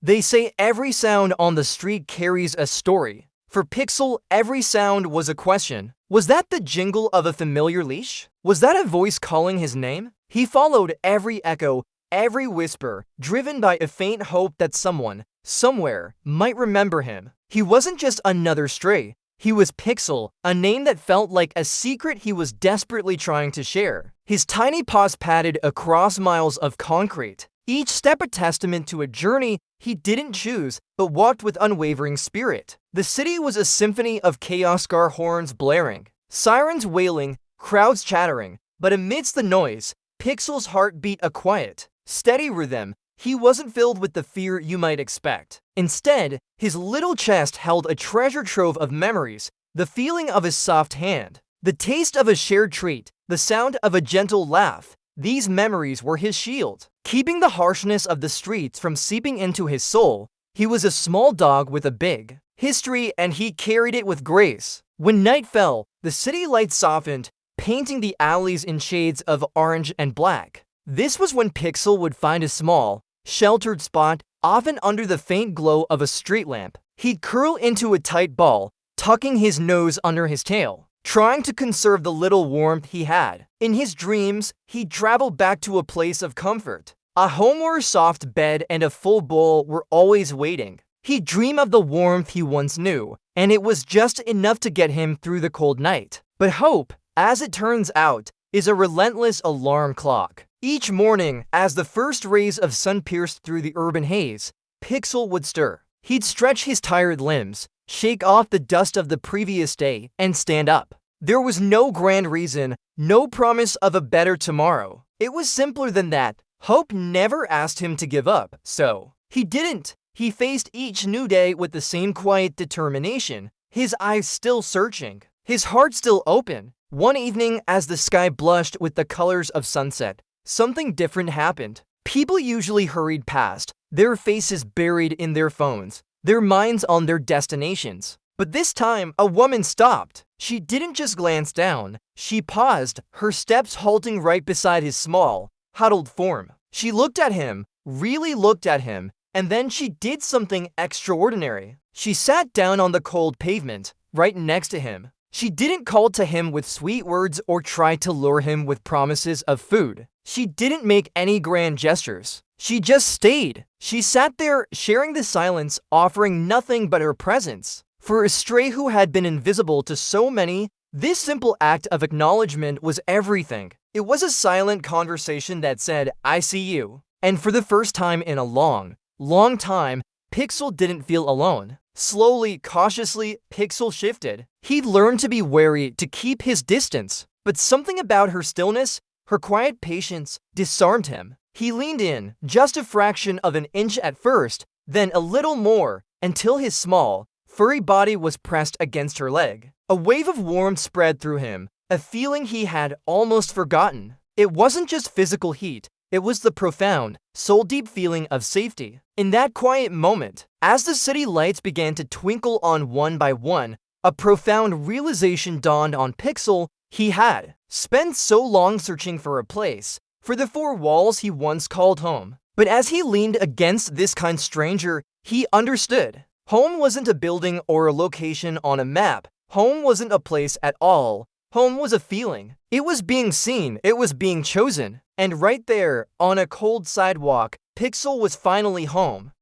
They say every sound on the street carries a story. For Pixel, every sound was a question. Was that the jingle of a familiar leash? Was that a voice calling his name? He followed every echo, every whisper, driven by a faint hope that someone, somewhere, might remember him. He wasn't just another stray. He was Pixel, a name that felt like a secret he was desperately trying to share. His tiny paws padded across miles of concrete, each step a testament to a journey he didn't choose but walked with unwavering spirit. The city was a symphony of chaos, car horns blaring, sirens wailing, crowds chattering, but amidst the noise, Pixel's heart beat a quiet, steady rhythm. He wasn't filled with the fear you might expect. Instead, his little chest held a treasure trove of memories, the feeling of a soft hand, the taste of a shared treat, the sound of a gentle laugh. These memories were his shield, keeping the harshness of the streets from seeping into his soul. He was a small dog with a big history, and he carried it with grace. When night fell, the city lights softened, painting the alleys in shades of orange and black. This was when Pixel would find a small, sheltered spot, often under the faint glow of a street lamp. He'd curl into a tight ball, tucking his nose under his tail, trying to conserve the little warmth he had. In his dreams, he'd travel back to a place of comfort. A home where a soft bed and a full bowl were always waiting. He'd dream of the warmth he once knew, and it was just enough to get him through the cold night. But hope, as it turns out, is a relentless alarm clock. Each morning, as the first rays of sun pierced through the urban haze, Pixel would stir. He'd stretch his tired limbs, shake off the dust of the previous day, and stand up. There was no grand reason, no promise of a better tomorrow. It was simpler than that. Hope never asked him to give up, so he didn't. He faced each new day with the same quiet determination, his eyes still searching, his heart still open. One evening, as the sky blushed with the colors of sunset, something different happened. People usually hurried past, their faces buried in their phones, their minds on their destinations. But this time, a woman stopped. She didn't just glance down, she paused, her steps halting right beside his small, huddled form. She looked at him, really looked at him, and then she did something extraordinary. She sat down on the cold pavement, right next to him. She didn't call to him with sweet words or try to lure him with promises of food. She didn't make any grand gestures. She just stayed. She sat there, sharing the silence, offering nothing but her presence. For a stray who had been invisible to so many, this simple act of acknowledgement was everything. It was a silent conversation that said, "I see you." And for the first time in a long time, Pixel didn't feel alone. Slowly, cautiously, Pixel shifted. He'd learned to be wary, to keep his distance. But something about her stillness, her quiet patience, disarmed him. He leaned in, just a fraction of an inch at first, then a little more, until his small, furry body was pressed against her leg. A wave of warmth spread through him, a feeling he had almost forgotten. It wasn't just physical heat, it was the profound, soul-deep feeling of safety. In that quiet moment, as the city lights began to twinkle on one by one, a profound realization dawned on Pixel. He had spent so long searching for a place, for the four walls he once called home. But as he leaned against this kind stranger, he understood. Home wasn't a building or a location on a map. Home wasn't a place at all. Home was a feeling. It was being seen. It was being chosen. And right there, on a cold sidewalk, Pixel was finally home.